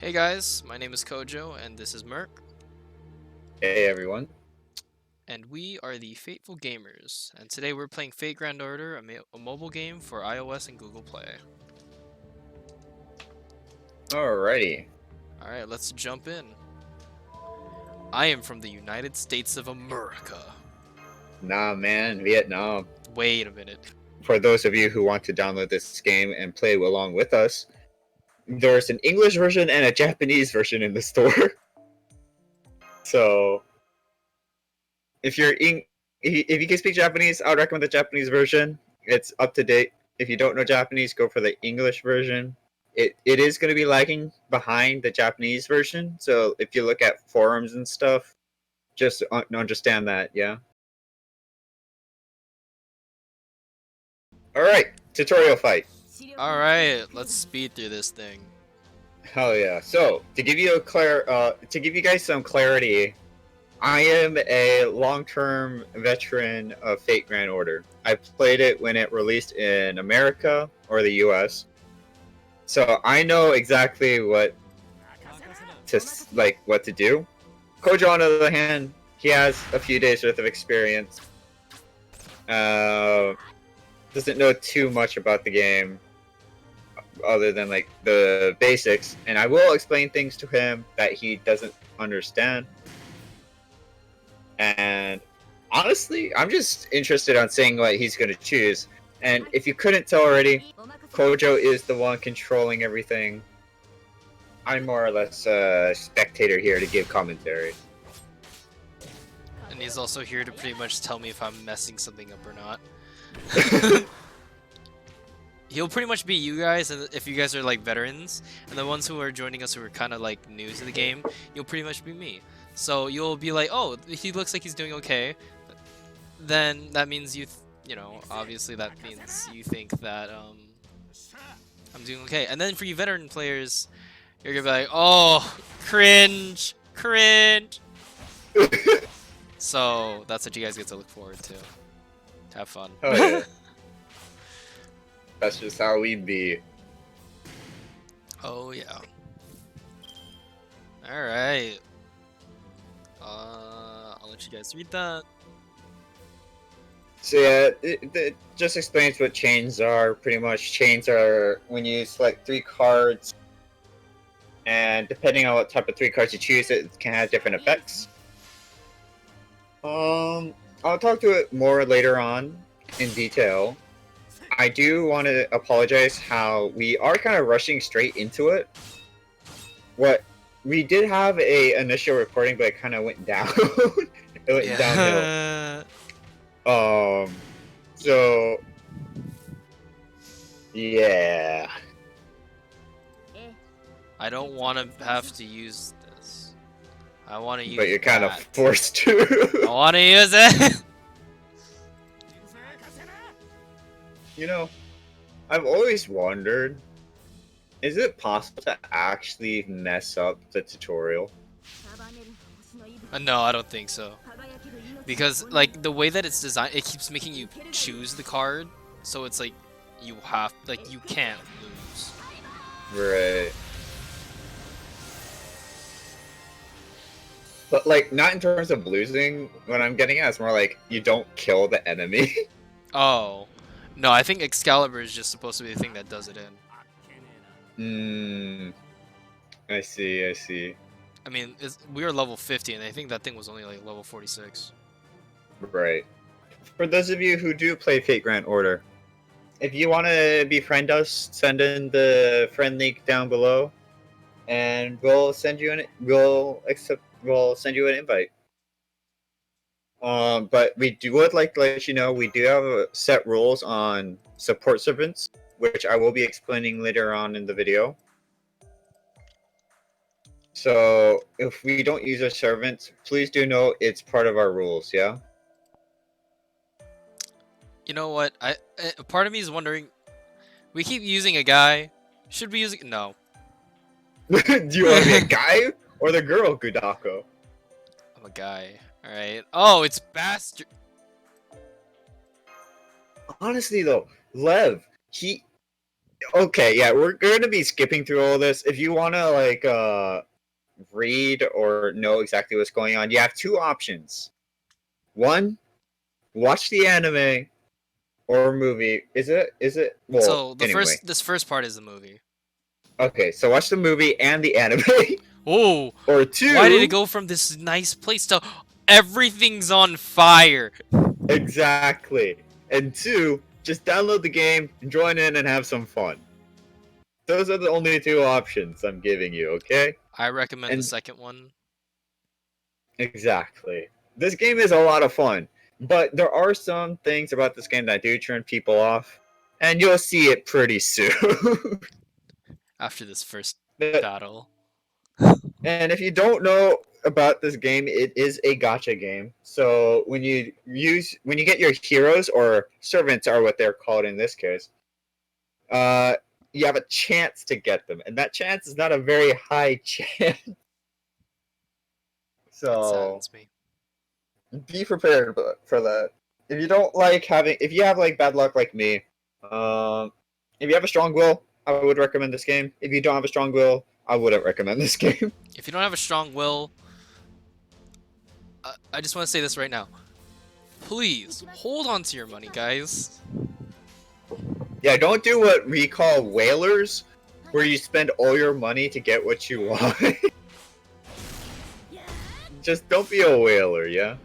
Hey guys, my name is Kojo and this is Merc, Hey everyone. and we are the Fateful Gamers, and today we're playing Fate Grand Order, a mobile game for iOS and Google Play. Alrighty. Alright, let's jump in. I am from the United States of America. Nah, man, Vietnam. Wait a minute. For those of you who want to download this game and play along with us, there's an English version and a Japanese version in the store. So, if you're if you can speak Japanese, I would recommend the Japanese version. It's up to date. If you don't know Japanese, go for the English version. It is going to be lagging behind the Japanese version. So, if you look at forums and stuff, just understand that, yeah. Alright, tutorial fight. Alright, let's speed through this thing. Hell yeah! So to give you to give you guys some clarity, I am a long-term veteran of Fate Grand Order. I played it when it released in America or the U.S., so I know exactly what to do. Kojo, on the other hand, he has a few days worth of experience. Doesn't know too much about the game other than like the basics, and I will explain things to him that he doesn't understand. And honestly, I'm just interested on seeing what he's going to choose. And if you couldn't tell already, Kojo is the one controlling everything. I'm more or less a spectator here to give commentary. And he's also here to pretty much tell me if I'm messing something up or not. He'll pretty much be you guys, and if you guys are like veterans, and the ones who are joining us who are kind of like new to the game, you'll pretty much be me. So you'll be like, oh, he looks like he's doing okay. Then that means you know, obviously that means you think that I'm doing okay. And then for you veteran players, you're gonna be like, oh, cringe, cringe. So that's what you guys get to look forward to. Have fun. Oh yeah. That's just how we be. Oh yeah. All right. I'll let you guys read that. So yeah, it just explains what chains are. Pretty much, chains are when you select 3 cards, and depending on what type of 3 cards you choose, it can have different effects. I'll talk to it more later on in detail. I do want to apologize how we are kind of rushing straight into it. What we did have a initial recording, but it kind of went down. It went downhill. So yeah. I don't want to have to use this. I want to use But you're kind of that. forced I to. want to use it. You know, I've always wondered, is it possible to actually mess up the tutorial? No, I don't think so. Because like the way that it's designed, it keeps making you choose the card, so it's like you can't lose. Right. But like, not in terms of losing. What I'm getting at is more like you don't kill the enemy. Oh. No, I think Excalibur is just supposed to be the thing that does it Hmm. in. I see. I see. I mean, we are level 50, and I think that thing was only like level 46. Right. For those of you who do play Fate Grand Order, if you want to befriend us, send in the friend link down below, and we'll send you we'll send you an invite. But would like to let you know we do have set rules on support servants, which I will be explaining later on in the video. So if we don't use our servants, please do know it's part of our rules. Yeah. You know what? Part of me is wondering, we keep using a guy. Should we use it? No. Do you want to be a guy or the girl, Gudako? I'm a guy. All right. Oh, it's bastard. Honestly though, Lev, he Okay, yeah, we're going to be skipping through all this. If you want to like read or know exactly what's going on, you have two options. One, watch the anime or movie. Is it? Is it? Well, So anyway. this first part is the movie. Okay, so watch the movie and the anime. Oh, Or why did it two, go from this nice place to everything's on fire? exactly. And two, just download the game, join in, and have some fun. Those are the only two options I'm giving you, okay? I recommend the And second one. exactly. This game is a lot of fun, but there are some things about this game that do turn people off, and you'll see it pretty soon. After this first But- battle. and if you don't know about this game, it is a gacha game. So when you get your heroes or servants are what they're called in this case, uh, you have a chance to get them, and that chance is not a very high chance. It So saddens me. be prepared for that. If you don't like having, if you have like bad luck like me, if you have a strong will, I would recommend this game. If you don't have a strong will, I wouldn't recommend this game. If you don't have a strong will, I just want to say this right now. Please hold on to your money, guys. Yeah, don't do what we call whalers, where you spend all your money to get what you want. Just don't be a whaler, yeah?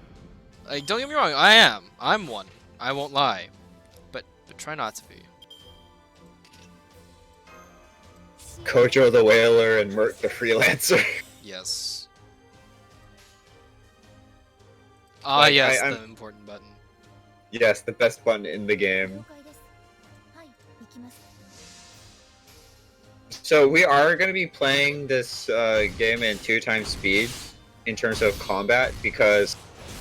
Like, don't get me wrong, I am. I'm one. I won't lie. But try not to be. Kojo the whaler and Mert the freelancer. Yes. Ah, Like, yes, I'm- the important button. Yes, the best button in the game. So we are going to be playing this game in 2x speed in terms of combat because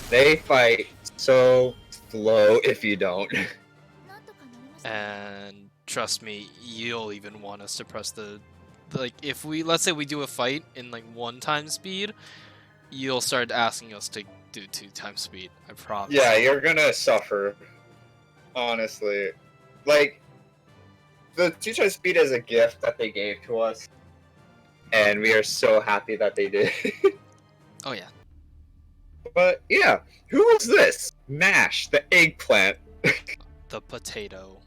they fight so slow if you don't. And trust me, you'll even want us to press like, if we, let's say we do a fight in like 1x speed, you'll start asking us to do 2x speed. I promise. Yeah, you're going to suffer. Honestly. Like, the 2x speed is a gift that they gave to us. And we are so happy that they did. Oh yeah. But yeah, who was this? Mash, the eggplant. The potato.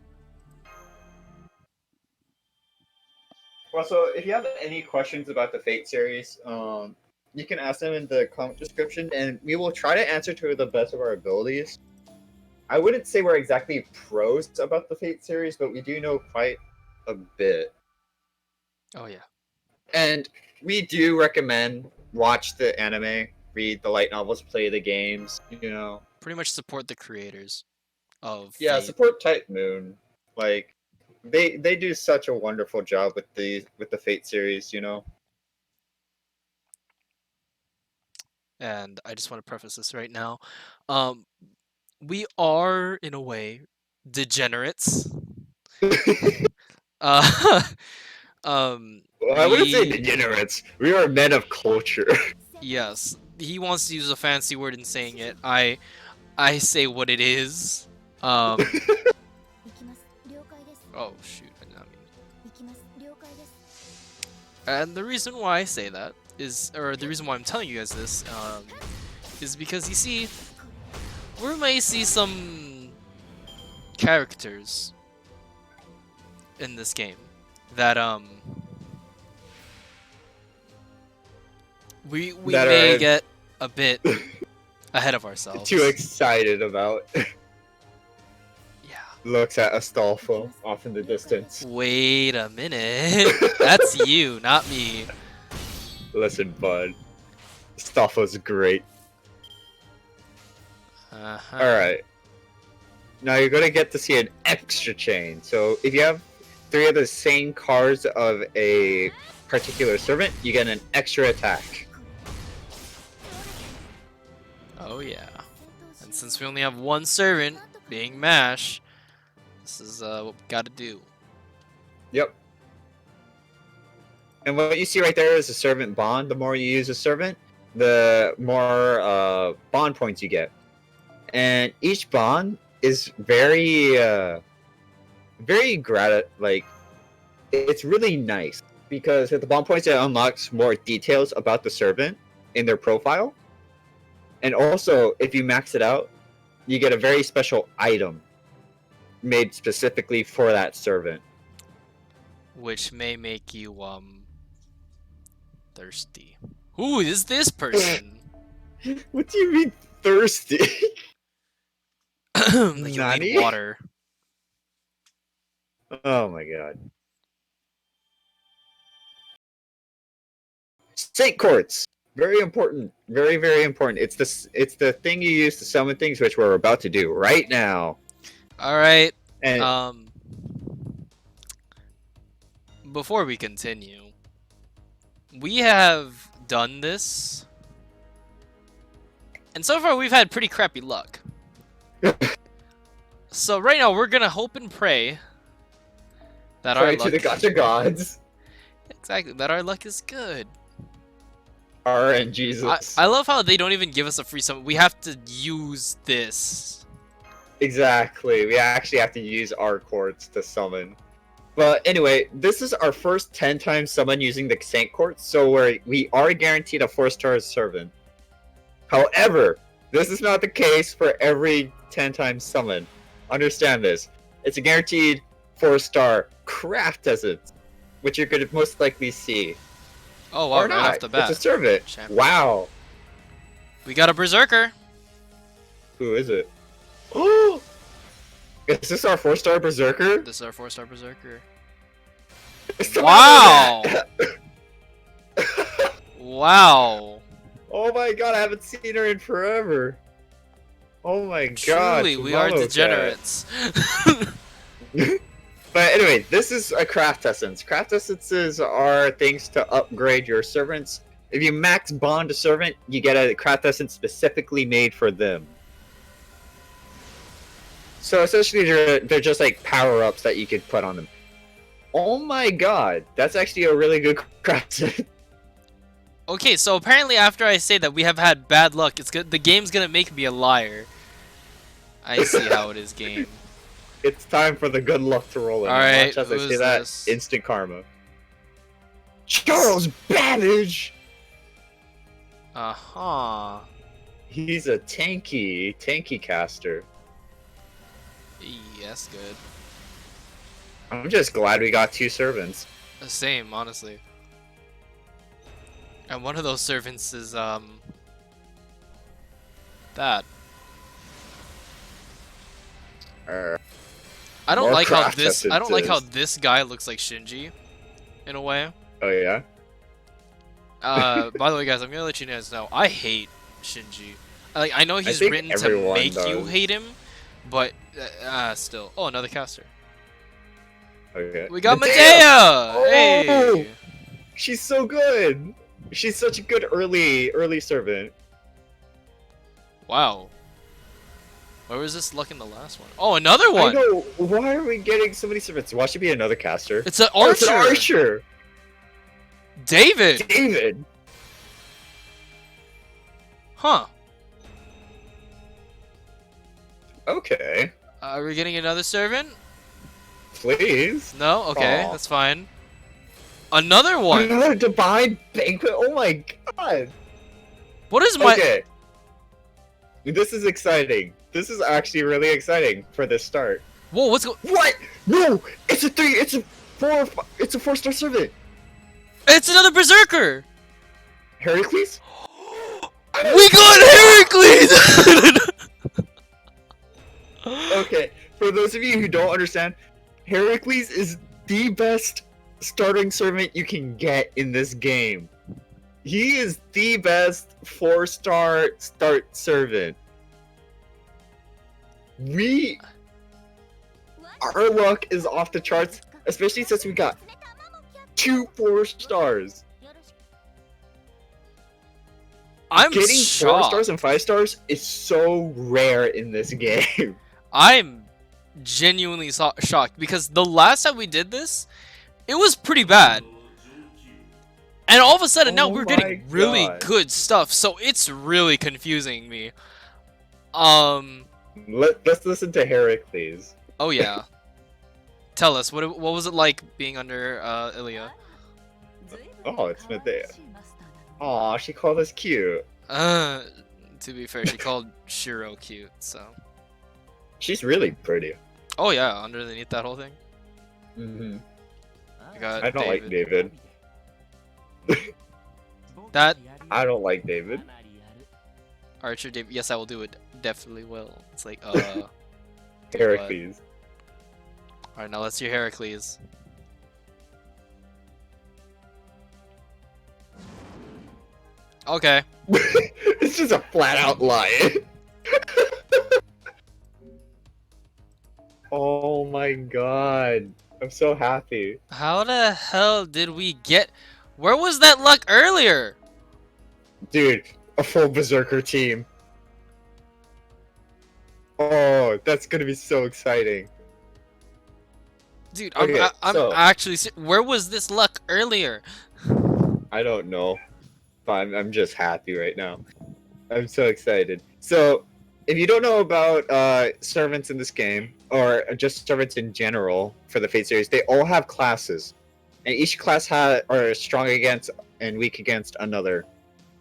Well, so if you have any questions about the Fate series, you can ask them in the comment description, and we will try to answer to the best of our abilities. I wouldn't say we're exactly pros about the Fate series, but we do know quite a bit. Oh yeah. And we do recommend watch the anime, read the light novels, play the games, you know. Pretty much support the creators of Yeah, Fate. support Type Moon. Like they do such a wonderful job with the Fate series, you know. And I just want to preface this right now. Um, we are in a way degenerates. Uh, Well, I wouldn't say we degenerates. We are men of culture. yes. He wants to use a fancy word in saying it. I say what it is. Oh shoot, I did not mean. And the reason why I say that is, or the reason why I'm telling you guys this, is because you see, we may see some characters in this game that we That may are- get a bit ahead of ourselves. Too excited about. Yeah. Looks at Astolfo off in the distance. Wait a minute. That's you, not me. Listen, bud. Astolfo's great. Uh-huh. Alright. Now you're gonna get to see an extra chain. So if you have 3 of the same cards of a particular servant, you get an extra attack. Oh yeah. And since we only have one servant, being Mash, this is what we gotta do. Yep. And what you see right there is a servant bond. The more you use a servant, the more bond points you get. And each bond is very it's really nice because at the bomb points it unlocks more details about the servant in their profile, and also if you max it out, you get a very special item made specifically for that servant. Which may make you thirsty. Who is this person? What do you mean thirsty? You'll need Nani? water. Oh my god. Saint quartz. Very important. Very, very important. It's the thing you use to summon things, which we're about to do right now. Alright. And Before we continue, we have done this, and so far we've had pretty crappy luck. So right now we're gonna hope and pray that our pray luck to the gacha gods. exactly that our luck is good. RN Jesus. I love how they don't even give us a free summon. We have to use this. Exactly. We actually have to use our quartz to summon. But anyway, this is our first 10 times summon using the Saint Quartz, so we are guaranteed a 4-star servant. However, this is not the case for every 10 times summon. Understand this. It's a guaranteed 4-star craft essence, which you're going to most likely see. Oh wow, Or right not. off the bat. It's a servant. Champion. Wow. We got a berserker. Who is it? Oh! Is this our 4-star berserker? This is our 4-star berserker. Something Wow! like that. Wow. Oh my god, I haven't seen her in forever. Oh my god. Truly, we are Tomorrow degenerates. But anyway, this is a craft essence. Craft essences are things to upgrade your servants. If you max bond a servant, you get a craft essence specifically made for them. So essentially, they're just like power-ups that you could put on them. Oh my god, that's actually a really good craft essence. Okay, so apparently after I say that we have had bad luck, it's good. The game's gonna make me a liar. I see how it is, game. It's time for the good luck to roll in. Alright, Watch as I who say is that, this? instant karma. Charles Babbage! Uh-huh. He's a tanky caster. Yes, good. I'm just glad we got 2 servants. The same, honestly. And one of those servants is, that. I don't More like how craft this. I don't like how essences. this guy looks like Shinji, in a way. Oh yeah? By the way, guys, I'm gonna let you guys know I hate Shinji. Like, I know he's think written to everyone make you does. hate him, but still. Oh, another caster. Okay. We got Medea! Medea. Oh! Hey. She's so good! She's such a good early servant. Wow. Where was this luck in the last one? Oh, another I one. know, why are we getting so many servants? Why should be another caster? It's an Oh, archer. it's an archer! David. David! Huh. Okay. Are we getting another servant? Please. No? Okay, Aw. that's fine. Another one! Another divine banquet? Oh my god! What is my... Okay. This is exciting. This is actually really exciting for this start. Whoa, what's going... What? No! It's a 4-star servant! It's another berserker! Heracles? We got Heracles! Okay, for those of you who don't understand, Heracles is the best starting servant you can get in this game. He is the best 4-star start servant. Our luck is off the charts, especially since we got 2 4-stars. I'm Getting 4 shocked. stars and 5 stars is so rare in this game. I'm genuinely shocked because the last time we did this, it was pretty bad. And all of a sudden now Oh we're my getting really God. good stuff, so it's really confusing me. Let's listen to Heracles. Oh yeah. tell us what was it like being under Ilya? Oh, it's Medea. Aw, she called us cute. Uh, to be fair, she called Shiro cute, so. She's really pretty. Oh yeah, underneath that whole thing, Hmm. I got I don't like David. David. That I don't like David. Archer David. Yes, I will do it. Definitely will. It's like do what? Heracles. All right, now let's hear Heracles. Okay. It's just a flat out lie. Oh my god. I'm so happy. How the hell did we get? Where was that luck earlier? Dude, a full Berserker team. Oh, that's gonna be so exciting. Dude, Okay, I'm so actually. Where was this luck earlier? I don't know, but I'm just happy right now. I'm so excited. So, if you don't know about servants in this game, or just servants in general for the Fate series, they all have classes, and each class are strong against and weak against another.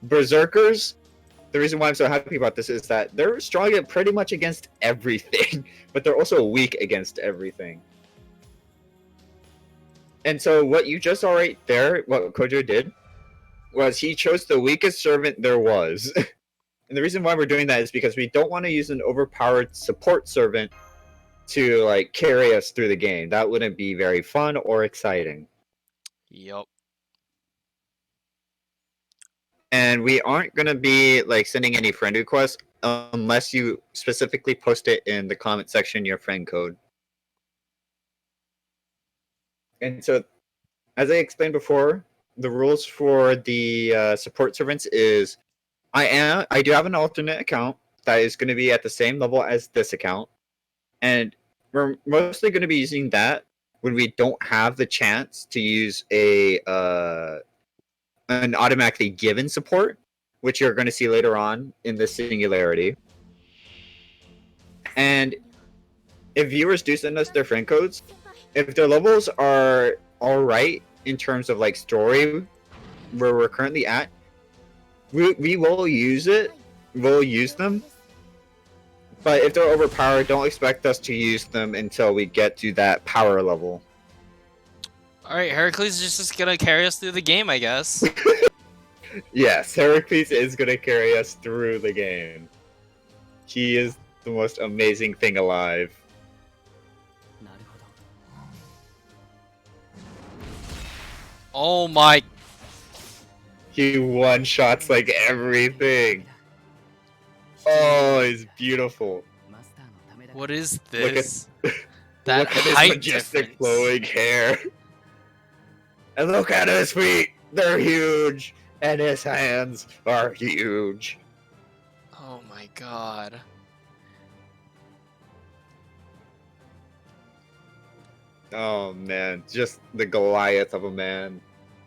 Berserkers. The reason why I'm so happy about this is that they're strong at pretty much against everything, but they're also weak against everything. And so what you just saw right there, what Kojo did, was he chose the weakest servant there was. And the reason why we're doing that is because we don't want to use an overpowered support servant to like carry us through the game. That wouldn't be very fun or exciting. Yup. And we aren't going to be like sending any friend requests unless you specifically post it in the comment section, your friend code. And so, as I explained before, the rules for the support servants is I do have an alternate account that is going to be at the same level as this account, and we're mostly going to be using that when we don't have the chance to use an automatically given support, which you're going to see later on in the Singularity. And if viewers do send us their friend codes, if their levels are all right in terms of like story where we're currently at, we will use it. We'll use them. But if they're overpowered, don't expect us to use them until we get to that power level. All right, Heracles is just gonna carry us through the game, I guess. Yes, Heracles is going to carry us through the game. He is the most amazing thing alive. Oh my. He one-shots like everything. Oh, he's beautiful. What is Look at, this? That look at his height majestic difference. flowing hair. And look at his feet. They're huge. And his hands are huge. Oh my god. Oh man, just the Goliath of a man.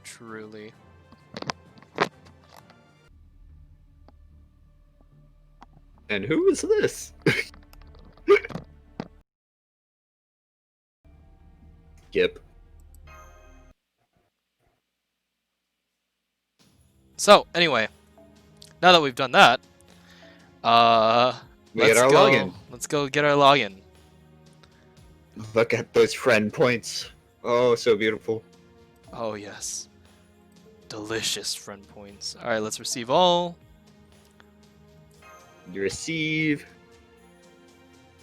Truly. And who is this? Skip. So, anyway, now that we've done that, We get our login. Let's go get our login. Look at those friend points. Oh, so beautiful. Oh yes. Delicious friend points. Alright, let's receive all. You receive.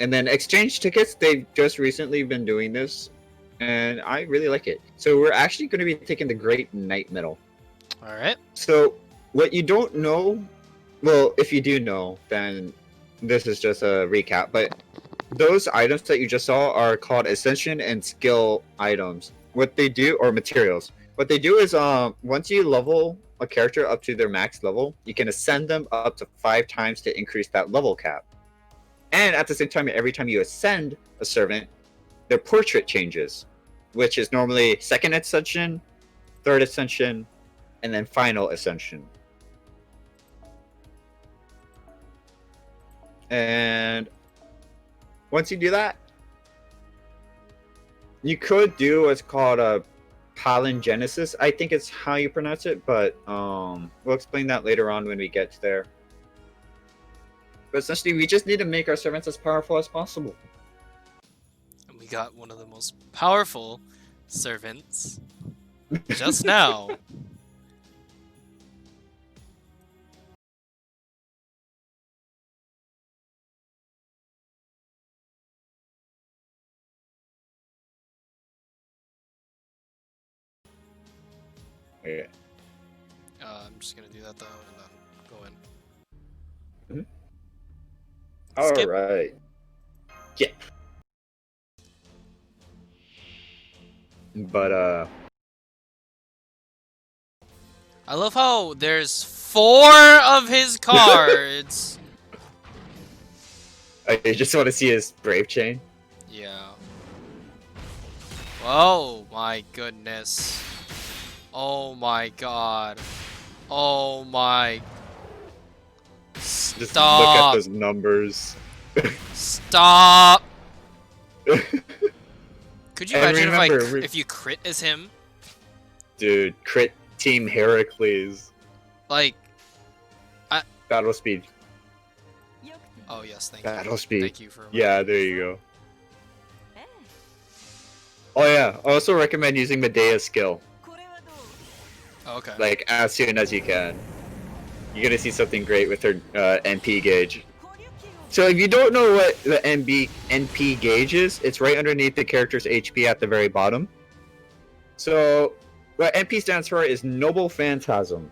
And then exchange tickets, they've just recently been doing this. And I really like it. So we're actually going to be taking the Great Knight Medal. Alright. So what you don't know, well, if you do know, then this is just a recap. But those items that you just saw are called Ascension and Skill items. What they do, or materials. What they do is once you level a character up to their max level, you can ascend them up to 5 times to increase that level cap. And at the same time, every time you ascend a servant, their portrait changes, which is normally second ascension, third ascension, and then final ascension. And once you do that, You could do what's called a palingenesis. I think it's how you pronounce it, but we'll explain that later on when we get there. But essentially, we just need to make our servants as powerful as possible. And we got one of the most powerful servants just now. Yeah. I'm just gonna do that though, and then go in. All Skip. right. Yeah. But I love how there's 4 of his cards. I just want to see his brave chain. Yeah. Oh my goodness. Oh my god. Oh my. Just look at Stop. those numbers. Stop. Could you And imagine remember, if you crit as him? dude, crit team Heracles. Like, Battle speed. oh yes, thank you. Battle speed. Thank you for. Yeah, there you go. Oh yeah, I also recommend using Medea's skill, Oh, okay. like as soon as you can. You're gonna see something great with her NP gauge. So if you don't know what the NP gauge is, it's right underneath the character's HP at the very bottom. So what NP stands for is Noble Phantasm.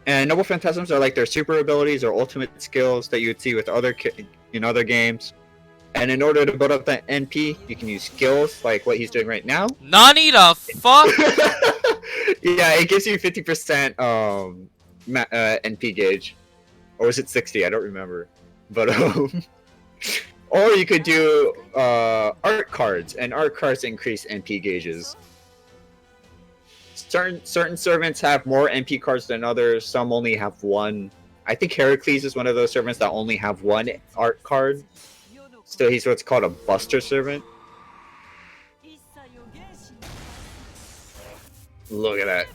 And Noble Phantasms are like their super abilities or ultimate skills that you would see with in other games. And in order to build up that NP, you can use skills like what he's doing right now. Nani the fuck? Yeah, it gives you 50% NP gauge. Or was it 60? I don't remember. But or you could do art cards, and art cards increase NP gauges. Certain servants have more NP cards than others. Some only have one. I think Heracles is one of those servants that only have one art card. So he's what's called a buster servant. Look at that.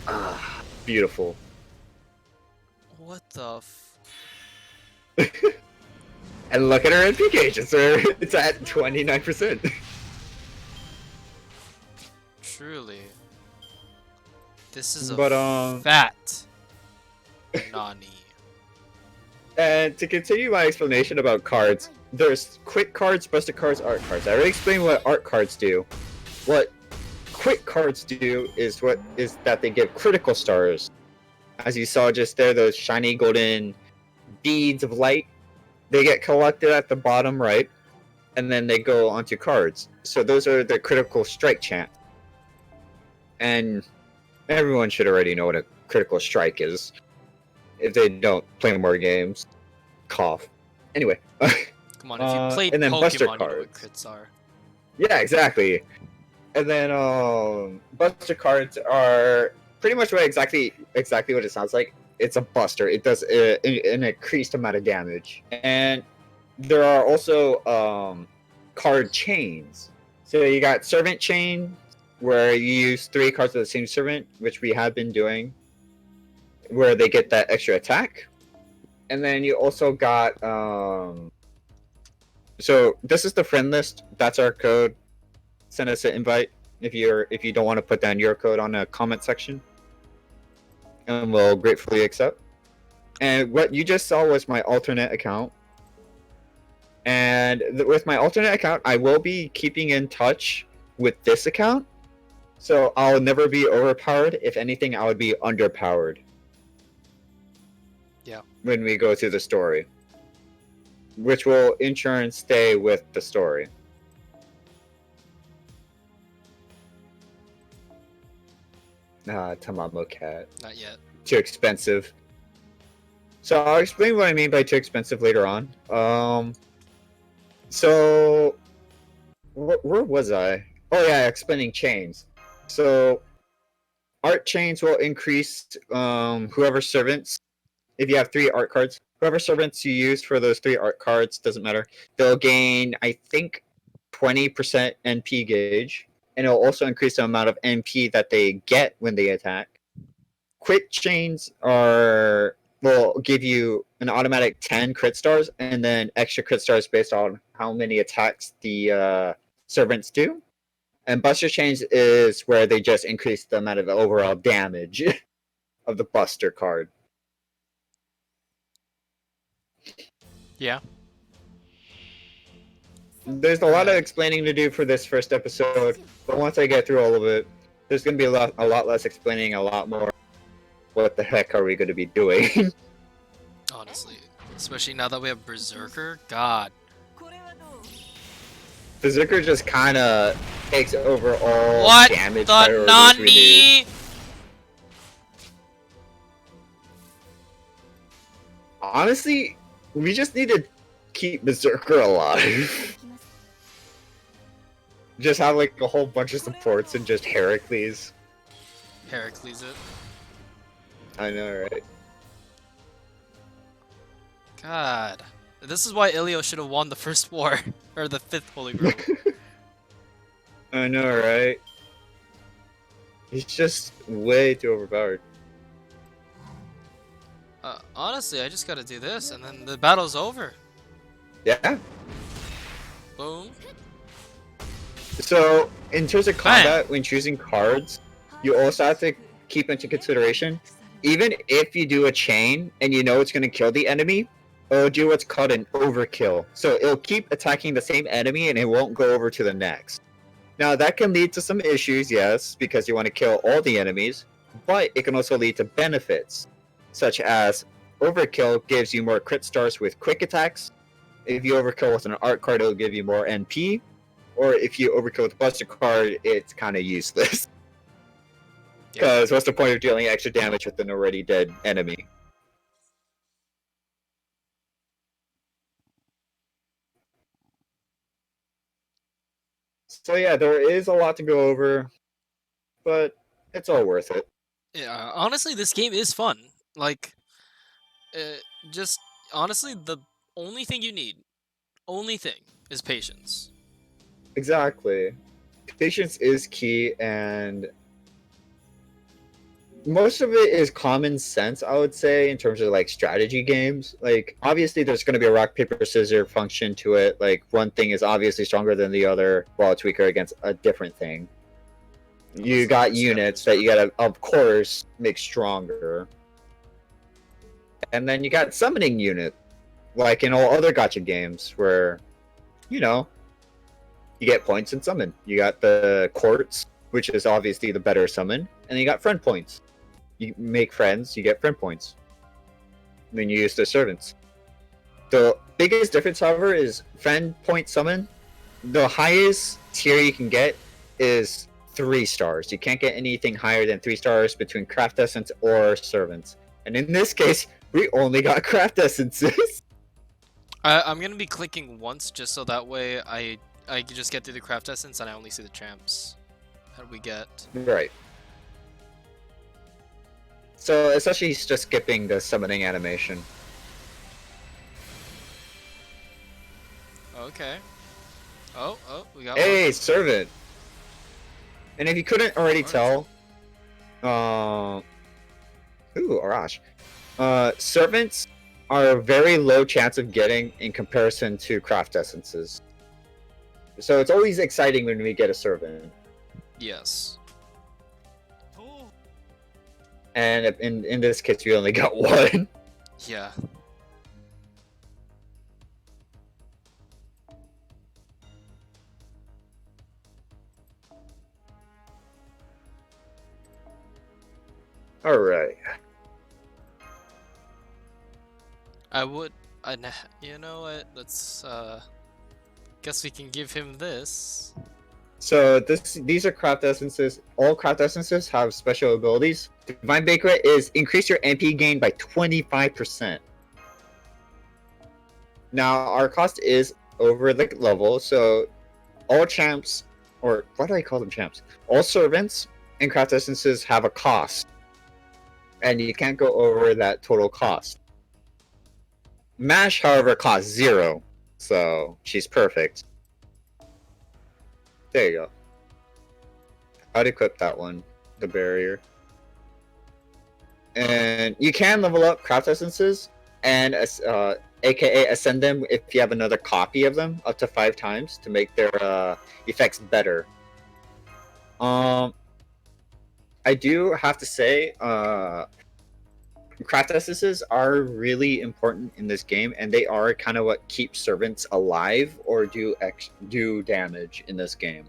Ah, beautiful. What the And look at her NP gauge. It's at 29%. Truly. This is a But fat Nani. and to continue my explanation about cards, there's quick cards, buster cards, art cards. I already explained what art cards do. What quick cards do is that they give critical stars. As you saw just there, those shiny golden beads of light, they get collected at the bottom right, and then they go onto cards. So those are the critical strike chant. And everyone should already know what a critical strike is. If they don't play more games, cough. Anyway. Come on, if you played and then buster Pokemon, you know what cards. crits are. Yeah, exactly. And then buster cards are pretty much exactly what it sounds like. It's a buster. It does an increased amount of damage. And there are also card chains. So you got servant chain, where you use 3 cards of the same servant, which we have been doing, where they get that extra attack. And then you also got so this is the friend list. That's our code. Send us an invite if you don't want to put down your code on the comment section, and we'll gratefully accept. And what you just saw was my alternate account. And with my alternate account, I will be keeping in touch with this account. So I'll never be overpowered. If anything, I would be underpowered. Yeah. When we go through the story, which will in turn stay with the story. Tamamo cat. Not yet. Too expensive. So I'll explain what I mean by too expensive later on. So where was I? Oh yeah, explaining chains. So art chains will increase whoever servants. If you have 3 art cards, whoever servants you use for those 3 art cards, doesn't matter. They'll gain, I think, 20% NP gauge, and it'll also increase the amount of NP that they get when they attack. Quick chains will give you an automatic 10 crit stars and then extra crit stars based on how many attacks the servants do. And Buster Chains is where they just increase the amount of overall damage of the Buster card. Yeah. There's a lot of explaining to do for this first episode, but once I get through all of it, there's going to be a lot less explaining, a lot more. What the heck are we going to be doing? Honestly, especially now that we have Berserker. God. Berserker just kind of takes over all What damage the priorities we need. nani? Honestly, we just need to keep Berserker alive. Just have like a whole bunch of supports and just Heracles. Heracles it. I know, right? God. This is why Ilio should have won the first war. Or the 5th Holy Grail. I know, right? He's just way too overpowered. Honestly, I just gotta do this and then the battle's over. Yeah. Boom. So, in terms of Bam. combat, when choosing cards, you also have to keep into consideration, even if you do a chain and you know it's going to kill the enemy, it'll do what's called an overkill. So it'll keep attacking the same enemy and it won't go over to the next. Now, that can lead to some issues, yes, because you want to kill all the enemies, but it can also lead to benefits, such as overkill gives you more crit stars with quick attacks. If you overkill with an art card, it'll give you more NP. Or if you overkill with a Buster card, it's kind of useless. Because what's the point of dealing extra damage with an already dead enemy? So yeah, there is a lot to go over, but it's all worth it. Yeah, honestly, this game is fun. Like, just honestly, the only thing you need, is patience. Exactly. Patience is key, and most of it is common sense, I would say, in terms of like strategy games. Like, obviously, there's going to be a rock, paper, scissors function to it. Like, one thing is obviously stronger than the other while it's weaker against a different thing. You got units that you gotta, of course, make stronger. And then you got summoning unit, like in all other gacha games, where, you know, you get points and summon. You got the quartz, which is obviously the better summon, and then you got friend points. You make friends, you get friend points. And then you use the servants. The biggest difference, however, is friend point summon. The highest tier you can get is 3 stars. You can't get anything higher than 3 stars between craft essence or servants. And in this case, we only got craft essences. I'm gonna be clicking once just so that way I can just get through the craft essence and I only see the champs. How do we get? Right. So essentially he's just skipping the summoning animation. Okay. Oh, we got Hey, servant! And if you couldn't already tell, ooh, Arash. Servants are a very low chance of getting in comparison to craft essences. So it's always exciting when we get a servant. Yes. And in this case, we only got 1. Yeah. Alright. You know what? Let's, guess we can give him this. So these are craft essences. All craft essences have special abilities. Divine Baker is increase your MP gain by 25%. Now our cost is over the level, so all champs, or why do I call them champs? All servants and craft essences have a cost, and you can't go over that total cost. Mash, however, costs 0, so she's perfect. There you go. I'd equip that one, the barrier. And you can level up craft essences and aka ascend them if you have another copy of them up to 5 times to make their effects better. I do have to say, craft essences are really important in this game, and they are kind of what keeps servants alive or do damage in this game.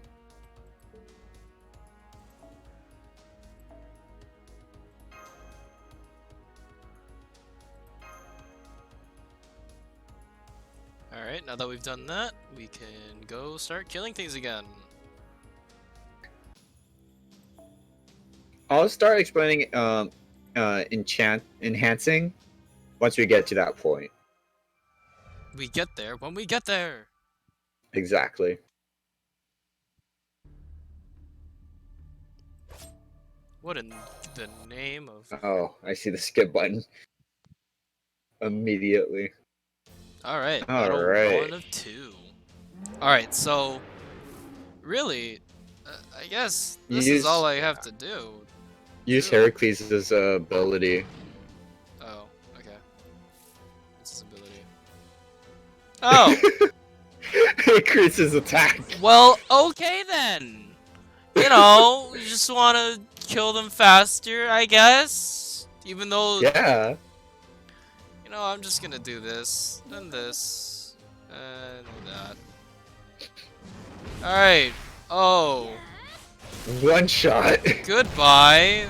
Alright, now that we've done that, we can go start killing things again. I'll start explaining enhancing once we get to that point. We get there when we get there! Exactly. What in the name of... Oh, I see the skip button. Immediately. Alright, All battle right. 1 of 2. Alright, so... Really, I guess this is all I have to do. Use Heracles' ability. Oh, okay. What's his ability? Oh! It increases attack. Well, okay then! You know, you just wanna kill them faster, I guess? Even though... Yeah. You know, I'm just gonna do this, and this, and that. Alright. Oh. One shot. Goodbye.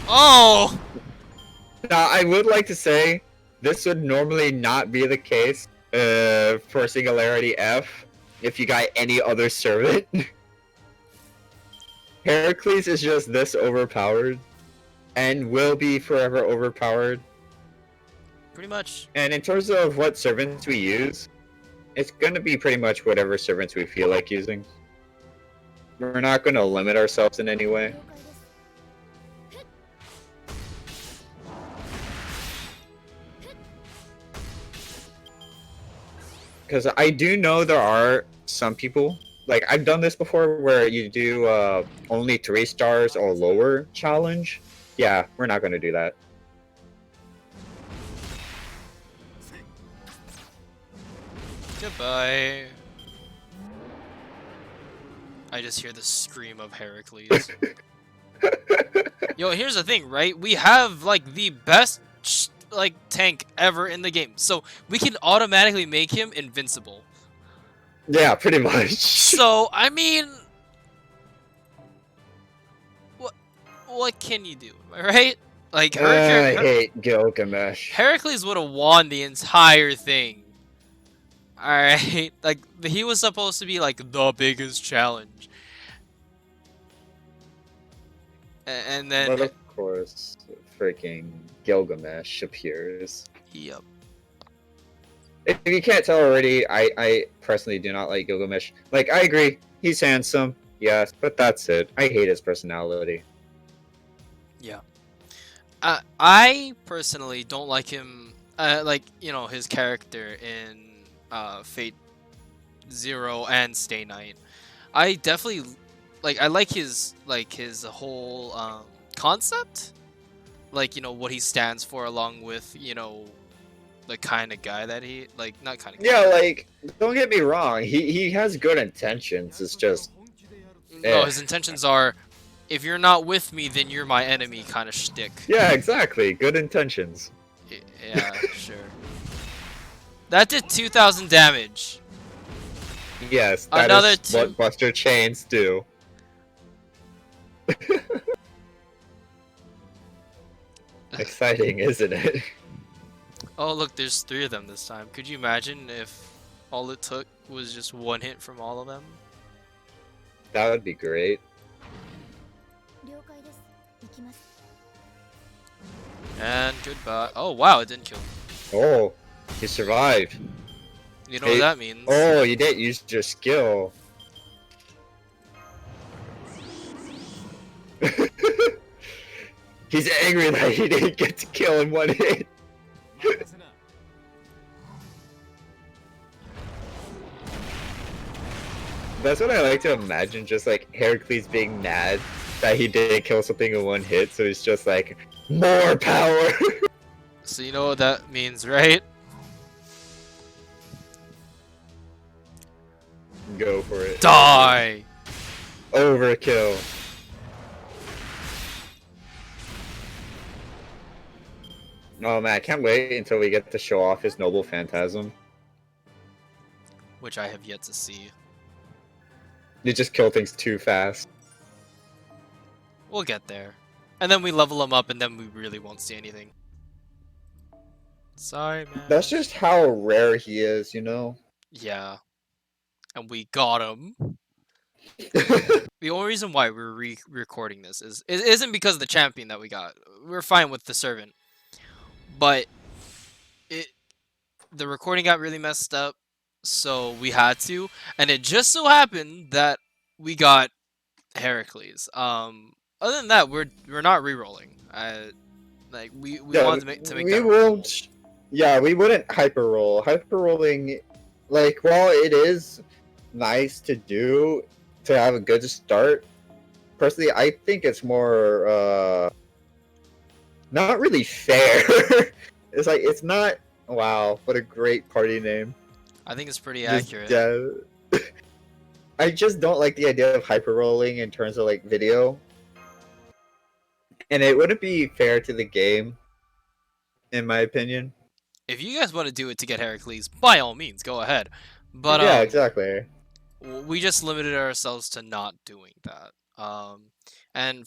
Oh! Now, I would like to say, this would normally not be the case for Singularity F if you got any other servant. Heracles is just this overpowered, and will be forever overpowered. Pretty much. And in terms of what servants we use, it's going to be pretty much whatever servants we feel like using. We're not going to limit ourselves in any way. Because I do know there are some people, like I've done this before, where you do only 3 stars or lower challenge. Yeah, we're not going to do that. Goodbye. I just hear the scream of Heracles. Yo, here's the thing, right? We have, like, the best, like, tank ever in the game. So, we can automatically make him invincible. Yeah, pretty much. So, I mean... What can you do, right? Like, I hate Gilgamesh. Heracles would have won the entire thing. Alright? Like, he was supposed to be, like, the biggest challenge. And then... But of course, freaking Gilgamesh appears. Yep. If you can't tell already, I personally do not like Gilgamesh. Like, I agree, he's handsome, yes, but that's it. I hate his personality. Yeah. I personally don't like him, like, you know, his character in Fate Zero and Stay Night. I definitely, like, I like his whole concept. Like, you know, what he stands for, along with, you know, the kind of guy that he, like, not kind of guy. Yeah, like, don't get me wrong, he has good intentions, it's just... No, his intentions are, if you're not with me, then you're my enemy kind of shtick. Yeah, exactly, good intentions. Yeah, sure. That did 2,000 damage. Yes, that Another is what Buster Chains do. Exciting, isn't it? Oh, look, there's 3 of them this time. Could you imagine if all it took was just 1 hit from all of them? That would be great. And goodbye. Oh, wow, it didn't kill him. Oh, he survived. You know what that means? Oh, you didn't use your skill. He's angry that he didn't get to kill in 1 hit. That's what I like to imagine, just like Heracles being mad that he didn't kill something in one hit, so he's just like, more power! So you know what that means, right? Go for it. Die! Overkill. Oh man, I can't wait until we get to show off his noble phantasm. Which I have yet to see. You just kill things too fast. We'll get there. And then we level him up and then we really won't see anything. Sorry, man. That's just how rare he is, you know? Yeah. And we got him. The only reason why we're re-recording this is it isn't because of the champion that we got. We're fine with the servant. But the recording got really messed up, so we had to, and it just so happened that we got Heracles. Other than that, we're not re-rolling. Like we Yeah, wanted to make we that won't. Yeah, we wouldn't hyper roll. Hyper rolling, like, while it is nice to do to have a good start, personally, I think it's more not really fair. It's like it's not. Wow, what a great party name. I think it's pretty Just, accurate. yeah. I just don't like the idea of hyper rolling in terms of like video, and it wouldn't be fair to the game, in my opinion. If you guys want to do it to get Heracles, by all means, go ahead. But Yeah, exactly. we just limited ourselves to not doing that. And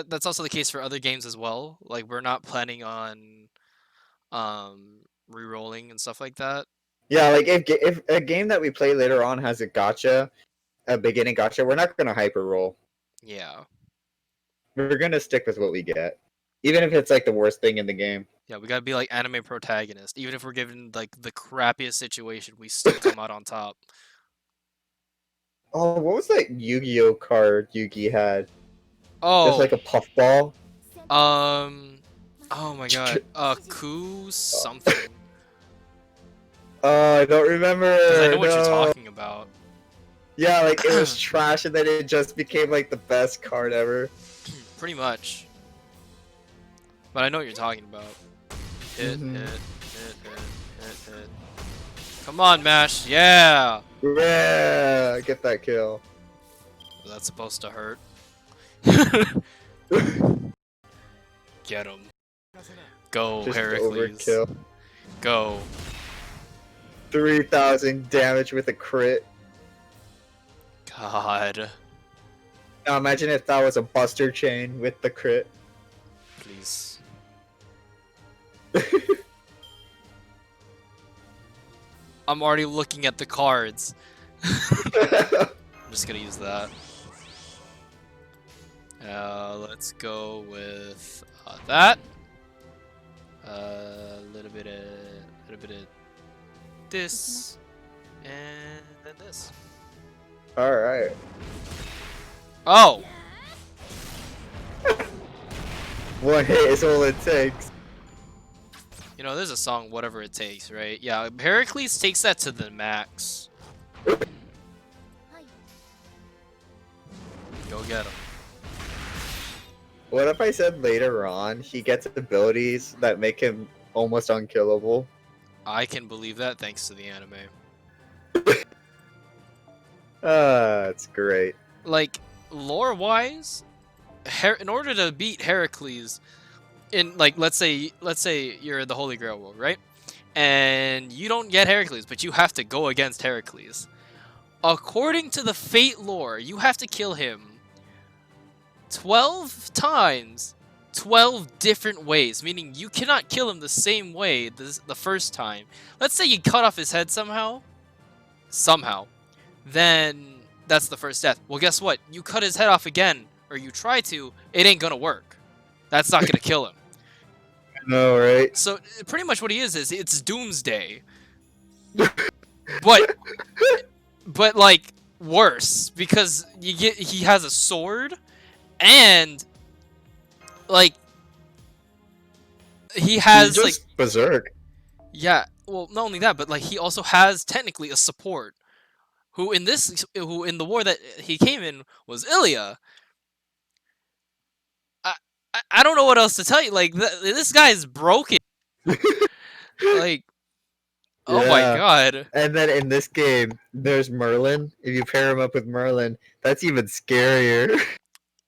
that's also the case for other games as well. Like we're not planning on re-rolling and stuff like that. Yeah, like if a game that we play later on has a gotcha, a beginning gotcha, we're not gonna hyper roll. Yeah. We're gonna stick with what we get, even if it's like the worst thing in the game. Yeah, we gotta be like anime protagonist. Even if we're given like the crappiest situation, we still come out on top. Oh, what was that Yu-Gi-Oh card Yugi had? Just Oh, like a puffball. oh my god, Ku something. Oh, I don't remember. Because I know what you're No. talking about. Yeah, like it was trash, and then it just became like the best card ever. Pretty much. But I know what you're talking about. Hit, Mhm. hit. Come on, Mash. Yeah. Yeah, get that kill. Was that supposed to hurt? Get him. Go, Just Heracles. overkill. Go. 3,000 damage with a crit. God. Now imagine if that was a Buster Chain with the crit. Please. I'm already looking at the cards. I'm just gonna use that. Let's go with that. A little bit of this, and then this. Alright. Oh, One hit is all it takes. you know, there's a song, Whatever It Takes, right? Yeah, Heracles takes that to the max. Go get him. What if I said later on he gets abilities that make him almost unkillable? I can believe that thanks to the anime. It's great. Like, lore-wise, in order to beat Heracles, in like let's say you're the Holy Grail world, right? And you don't get Heracles, but you have to go against Heracles. According to the Fate lore, you have to kill him 12 times, 12 different ways, meaning you cannot kill him the same way the first time. Let's say you cut off his head somehow, then that's the first death. Well, guess what? You cut his head off again, or you try to, it ain't gonna work. That's not gonna kill him. No, right? So pretty much what he is it's Doomsday, but like worse because he has a sword and like he has like berserk. yeah, well not only that but like he also has technically a support who in the war that he came in was Ilya. I I don't know what else to tell you. Like this guy is broken. Like oh my Yeah. god. And then in this game, there's Merlin. If you pair him up with Merlin, that's even scarier.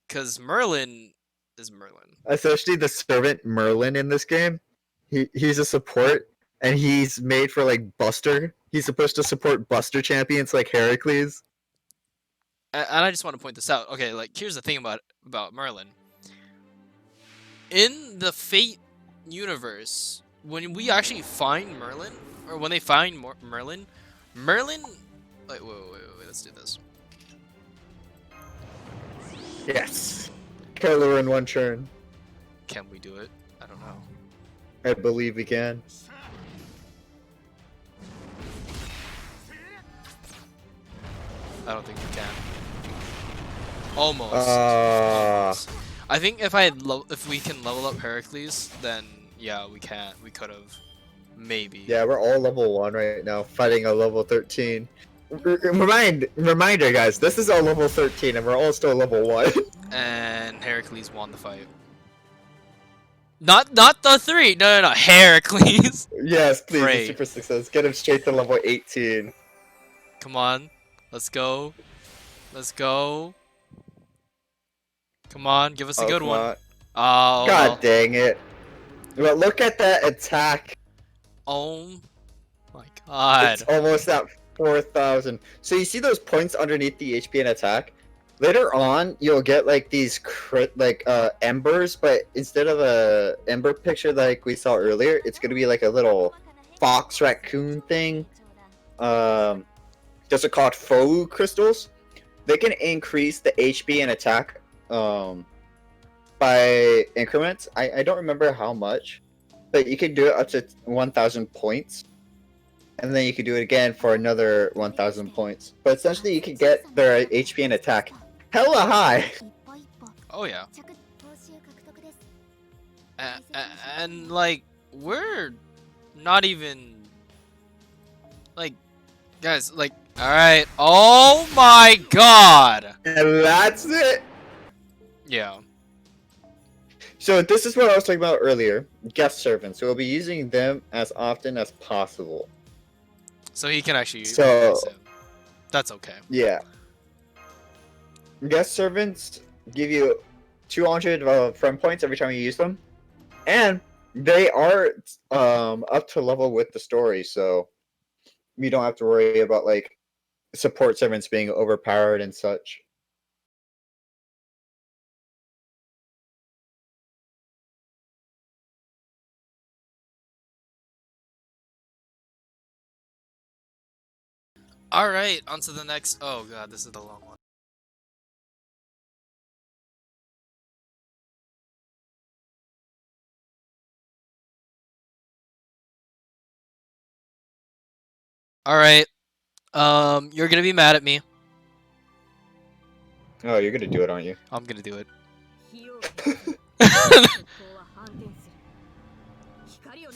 Cause Merlin is Merlin. Especially the servant Merlin in this game. He's a support, and he's made for like Buster. He's supposed to support Buster champions like Heracles. And I just want to point this out. Okay, like here's the thing about Merlin. In the Fate universe, when we actually find Merlin, or when they find Merlin, Merlin. Wait, let's do this. Yes. Killer in one turn. Can we do it? I don't know. I believe we can. I don't think we can. Almost. Uh, Almost. I think if if we can level up Heracles, then yeah, we can. We could have. Maybe. Yeah, we're all level 1 right now, fighting a level 13. Reminder, guys, this is all level 13, and we're all still level 1. And Heracles won the fight. Not the 3. No. Heracles. Yes, please, Pray. super success. Get him straight to level 18. Come on. Let's go. Let's go. Come on, give us a good one. On. Oh. God dang it. But look at that attack. Oh my god. It's almost at 4,000. So you see those points underneath the HP and attack? Later on, you'll get like these embers, but instead of a ember picture like we saw earlier, it's gonna be like a little fox raccoon thing. Those are called foe crystals. They can increase the HP and attack by increments. I don't remember how much, but you can do it up to 1,000 points. And then you can do it again for another 1,000 points. But essentially, you can get their HP and attack hella high. Oh yeah. And like we're not even like guys like all right. Oh my god. And that's it. Yeah. So this is what I was talking about earlier. Guest servants. So we'll be using them as often as possible. So he can actually So him. That's okay. Yeah. Guest servants give you 200 friend points every time you use them, and they are up to level with the story, so you don't have to worry about like support servants being overpowered and such. All right, on to the next. Oh god, this is the long one. All right. You're gonna be mad at me. Oh, you're gonna do it, aren't you? I'm gonna do it.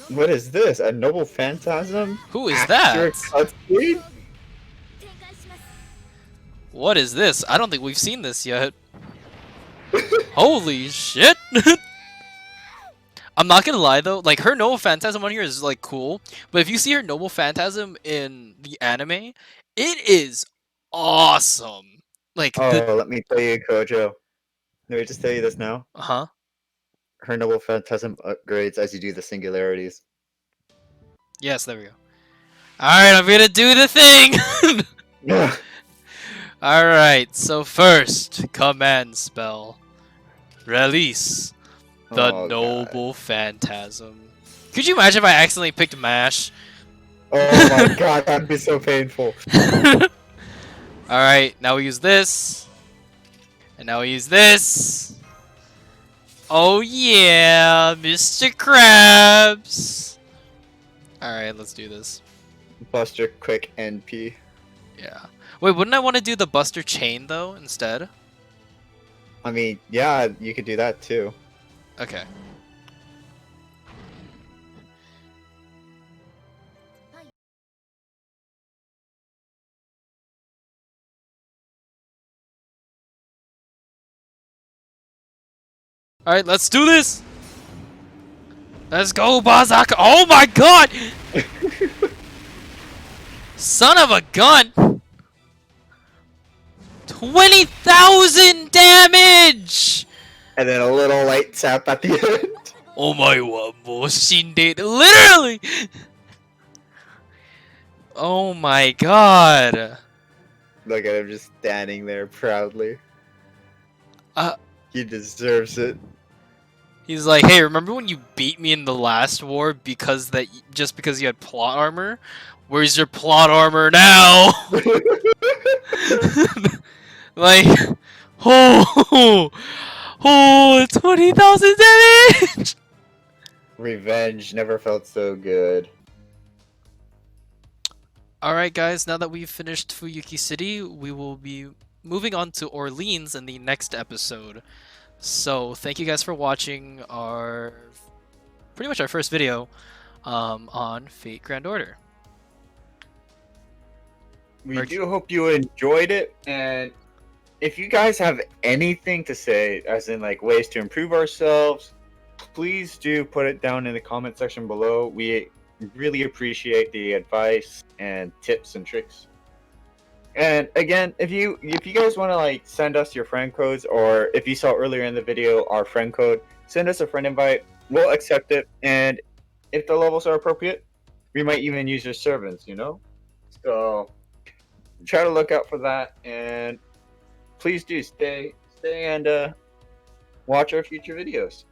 What is this? A noble phantasm? Who is After that? cutscene? What is this? I don't think we've seen this yet. Holy shit! I'm not gonna lie though, like her Noble Phantasm on here is like cool, but if you see her Noble Phantasm in the anime, it is awesome. Like Oh, let me tell you, Kojo. Let me just tell you this now. huh? Her noble phantasm upgrades as you do the singularities. Yes, there we go. Alright, I'm gonna do the thing! Yeah. Alright, so first, command spell. Release the Oh, Noble Phantasm. Could you imagine if I accidentally picked MASH? Oh my god, that'd be so painful. Alright, now we use this. And now we use this. Oh yeah, Mr. Krabs. Alright, let's do this. Buster quick NP. Yeah. Wait, wouldn't I want to do the Buster Chain though instead? I mean, yeah, you could do that too. Okay. All right, let's do this. Let's go, Bazaka. Oh my god! Son of a gun! 20,000 damage! And then a little light tap at the end. Oh my god, literally! Oh my god. Look at him just standing there proudly. Uh, He deserves it. He's like, hey, remember when you beat me in the last war just because you had plot armor? Where's your plot armor now? Like, oh, 20,000 damage! Revenge never felt so good. Alright guys, now that we've finished Fuyuki City, we will be moving on to Orleans in the next episode. So, thank you guys for watching pretty much our first video on Fate Grand Order. We do hope you enjoyed it, and if you guys have anything to say, as in like ways to improve ourselves, please do put it down in the comment section below. We really appreciate the advice and tips and tricks. And again, if you guys want to like send us your friend codes, or if you saw earlier in the video our friend code, send us a friend invite. We'll accept it, and if the levels are appropriate, we might even use your servants, you know? So try to look out for that, and please do stay and watch our future videos.